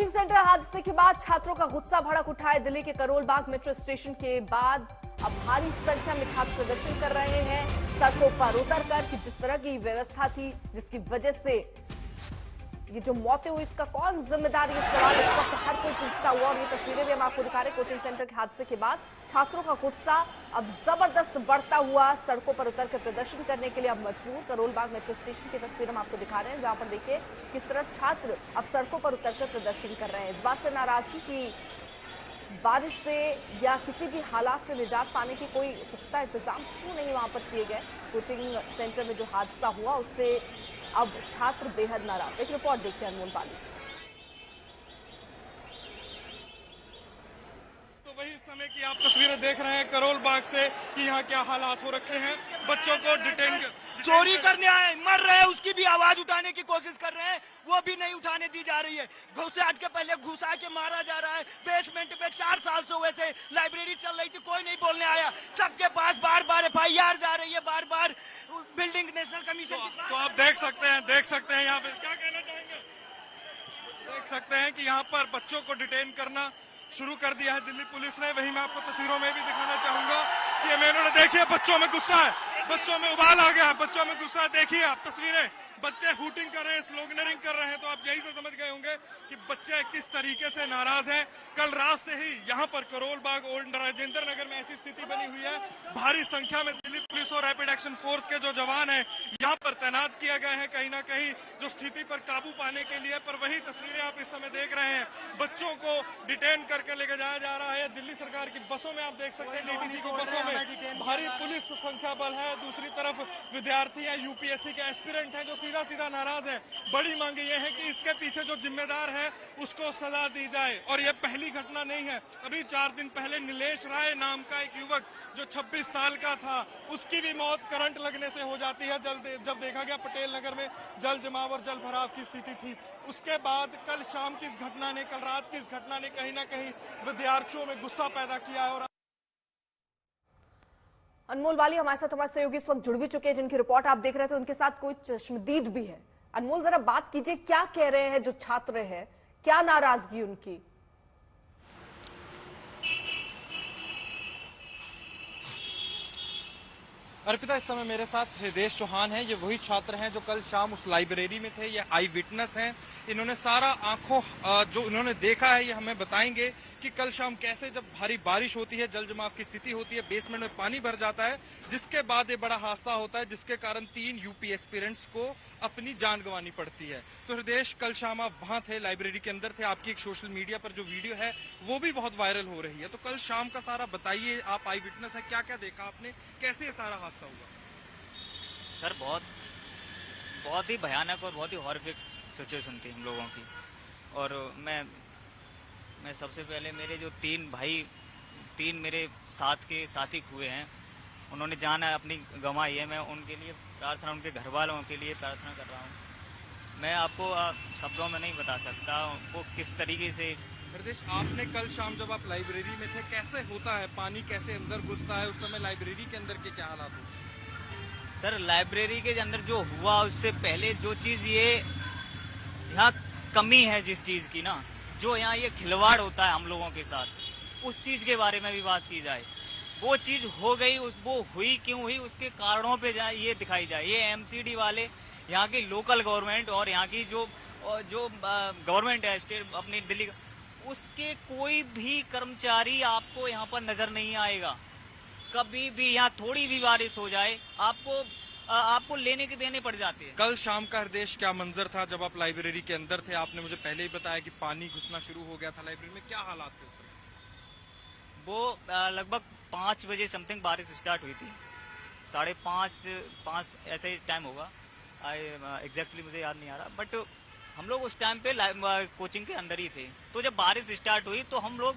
Coaching centre हादसे के बाद छात्रों का गुस्सा भड़क उठा है। दिल्ली के करोल बाग मेट्रो स्टेशन के बाद अब भारी संख्या में छात्र प्रदर्शन कर रहे हैं सड़कों पर उतरकर कि जिस तरह की व्यवस्था थी जिसकी वजह से ये जो मौतें हुई इसका कौन जिम्मेदार, ये सवाल इस वक्त हर कोई पूछता हुआ। और ये तस्वीरें भी हम आपको दिखा रहे हैं कोचिंग सेंटर के हादसे के बाद छात्रों का गुस्सा अब जबरदस्त बढ़ता हुआ सड़कों पर उतरकर प्रदर्शन करने के लिए अब मजबूर। करोल बाग मेट्रो स्टेशन की तस्वीर हम आपको दिखा रहे हैं जहां पर देखिए किस तरह छात्र अब सड़कों पर उतरकर प्रदर्शन कर रहे हैं इस बात से नाराजगी की बारिश से या किसी भी हालात से निजात पाने के कोई पुख्ता इंतजाम क्यों नहीं वहां पर किए गए। कोचिंग सेंटर में जो हादसा हुआ उससे अब छात्र बेहद नाराज। एक रिपोर्ट देखिए अनमोल बाली। तो वही समय की आप तस्वीरें देख रहे हैं करोल बाग से कि यहाँ क्या हालात हो रखे हैं। बच्चों को डिटेन चोरी करने आए मर रहे हैं उसकी भी आवाज उठाने की कोशिश कर रहे हैं, वो भी नहीं उठाने दी जा रही है। घुसा के पहले घुसा के मारा जा रहा है। बेसमेंट पे 4 साल से वैसे लाइब्रेरी चल रही थी, कोई नहीं बोलने आया। सबके पास बार बार FIR जा रही है, बार बार बिल्डिंग नेशनल कमीशन। तो आप देख सकते हैं यहाँ पे क्या कहना चाहेंगे। देख सकते हैं कि यहाँ पर बच्चों को डिटेन करना शुरू कर दिया है दिल्ली पुलिस ने। वही मैं आपको तस्वीरों में भी दिखाना चाहूंगा कि इन्होंने देखिए बच्चों में गुस्सा है, बच्चों में उबाल आ गया है, बच्चों में गुस्सा है। देखिए आप तस्वीरें, बच्चे हूटिंग कर रहे हैं, स्लोगनरिंग कर रहे हैं। तो आप यही से समझ गए होंगे कि बच्चे किस तरीके से नाराज हैं। कल रात से ही यहाँ पर करोल बाग ओल्ड राजेंद्र नगर में ऐसी स्थिति बनी हुई है। भारी संख्या में दिल्ली पुलिस और रैपिड एक्शन फोर्स के जो जवान हैं यहाँ पर तैनात किए गए हैं कहीं ना कहीं जो स्थिति पर काबू पाने के लिए। पर वही तस्वीरें आप इस समय देख रहे हैं, बच्चों को डिटेन करके लेके जाया जा रहा है। दिल्ली सरकार की बसों में आप देख सकते हैं, DTC की बसों में भारी पुलिस संख्या बल है। दूसरी तरफ विद्यार्थी हैं, UPSC के एस्पिरेंट हैं जो सीधा नाराज है। बड़ी मांग ये है कि इसके पीछे जो जिम्मेदार है उसको सजा दी जाए। और ये पहली घटना नहीं है। अभी 4 दिन पहले नीलेश राय नाम का एक युवक जो 26 साल का था, उसकी भी मौत करंट लगने से हो जाती है जब देखा गया पटेल नगर में जल जमाव और जल भराव की स्थिति थी। उसके बाद कल शाम की इस घटना ने, कल रात की इस घटना ने कहीं ना कहीं विद्यार्थियों में गुस्सा पैदा किया है। और अनमोल वाली हमारे साथ हमारे सहयोगी इस वक्त जुड़ भी चुके हैं जिनकी रिपोर्ट आप देख रहे थे, उनके साथ कोई चश्मदीद भी है। अनमोल जरा बात कीजिए, क्या कह रहे हैं जो छात्र हैं, क्या नाराजगी उनकी। अर्पिता, इस समय मेरे साथ हृदय चौहान है। ये वही छात्र हैं जो कल शाम उस लाइब्रेरी में थे। ये आई विटनेस हैं। इन्होंने सारा आंखों जो इन्होंने देखा है ये हमें बताएंगे कि कल शाम कैसे जब भारी बारिश होती है, जल जमाव की स्थिति होती है, बेसमेंट में पानी भर जाता है, जिसके बाद ये बड़ा हादसा होता है जिसके कारण 3 UP एस्पिरेंट्स को अपनी जान गंवानी पड़ती है। तो हृदय, कल शाम आप वहां थे, लाइब्रेरी के अंदर थे। आपकी एक सोशल मीडिया पर जो वीडियो है वो भी बहुत वायरल हो रही है। तो कल शाम का सारा बताइए, आप आई विटनेस है, क्या क्या देखा आपने, कैसे ये सारा हादसा हुआ। सर बहुत ही भयानक और बहुत ही हॉरिफिक सिचुएशन थी हम लोगों की। और मैं सबसे पहले मेरे जो 3 मेरे साथ के साथी हुए हैं, उन्होंने जान अपनी गंवाई है। मैं उनके लिए प्रार्थना, उनके घर वालों के लिए प्रार्थना कर रहा हूँ। मैं आपको शब्दों में नहीं बता सकता वो किस तरीके से। हृदय, आपने कल शाम जब आप लाइब्रेरी में थे, कैसे होता है, पानी कैसे अंदर घुसता है, उस समय लाइब्रेरी के अंदर के क्या हालात होते हैं। सर लाइब्रेरी के अंदर जो हुआ उससे पहले जो चीज ये यहाँ कमी है जिस चीज की ना, जो यहाँ ये खिलवाड़ होता है हम लोगों के साथ, उस चीज के बारे में भी बात की जाए। वो चीज हो गई, वो हुई क्यों हुई, उसके कारणों पे जाए ये दिखाई जाए। ये MCD वाले, यहाँ की लोकल गवर्नमेंट और यहाँ की जो गवर्नमेंट है स्टेट अपनी दिल्ली, उसके कोई भी कर्मचारी आपको यहाँ पर नजर नहीं आएगा। कभी भी यहाँ थोड़ी भी बारिश हो जाए आपको लेने के देने पड़ जाते हैं। कल शाम का हृदय क्या मंजर था जब आप लाइब्रेरी के अंदर थे। आपने मुझे पहले ही बताया कि पानी घुसना शुरू हो गया था लाइब्रेरी में, क्या हालात थे उस समय। वो लगभग 5 बजे समथिंग बारिश स्टार्ट हुई थी, 5:30 ऐसे टाइम होगा। एग्जैक्टली मुझे याद नहीं आ रहा, बट हम लोग उस टाइम पे कोचिंग के अंदर ही थे। तो जब बारिश स्टार्ट हुई तो हम लोग,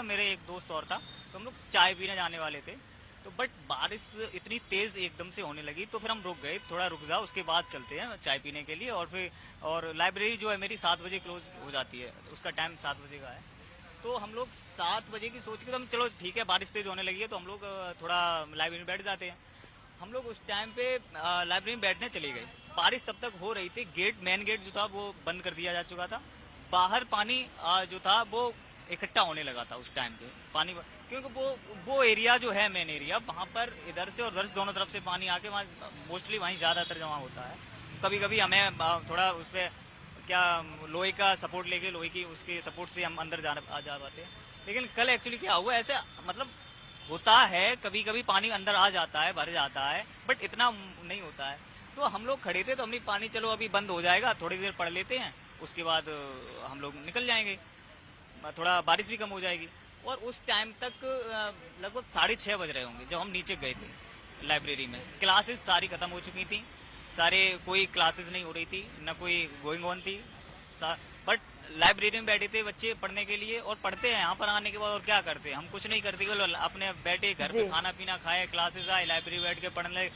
मेरे एक दोस्त और था, तो हम लोग चाय पीने जाने वाले थे। तो बट बारिश इतनी तेज एकदम से होने लगी तो फिर हम रुक गए, थोड़ा रुक जाओ उसके बाद चलते हैं चाय पीने के लिए। और लाइब्रेरी जो है मेरी 7 बजे क्लोज हो जाती है, उसका टाइम 7 बजे का है। तो हम लोग 7 बजे की सोच के तो हम चलो ठीक है बारिश तेज होने लगी है तो हम लोग थोड़ा लाइब्रेरी में बैठ जाते हैं। हम लोग उस टाइम पे लाइब्रेरी में बैठने चले गए। बारिश तब तक हो रही थी, मेन गेट जो था वो बंद कर दिया जा चुका था बाहर पानी जो था वो इकट्ठा होने लगा था उस टाइम पे पानी, क्योंकि वो एरिया जो है मेन एरिया, वहां पर इधर से और उधर से दोनों तरफ से पानी आके वहाँ मोस्टली वहीं ज्यादातर जमा होता है। कभी कभी हमें थोड़ा उस पर क्या लोहे का सपोर्ट लेके, लोहे की उसके सपोर्ट से हम अंदर आ जा पाते हैं। लेकिन कल एक्चुअली क्या हुआ, ऐसे मतलब होता है कभी कभी पानी अंदर आ जाता है, भर जाता है, बट इतना नहीं होता है। तो हम लोग खड़े थे तो हमने पानी चलो अभी बंद हो जाएगा, थोड़ी देर पढ़ लेते हैं, उसके बाद हम लोग निकल जाएंगे, थोड़ा बारिश भी कम हो जाएगी। और उस टाइम तक लगभग 6:30 बज रहे होंगे जब हम नीचे गए थे लाइब्रेरी में। क्लासेस सारी खत्म हो चुकी थी, कोई क्लासेस नहीं हो रही थी, न कोई गोइंग ऑन थी, बट लाइब्रेरी में बैठे थे बच्चे पढ़ने के लिए, और पढ़ते हैं यहाँ पर आने के बाद और क्या करते हैं, हम कुछ नहीं करते, अपने बैठे घर पे खाना पीना खाए, क्लासेस आए, लाइब्रेरी बैठ के पढ़ने लगे।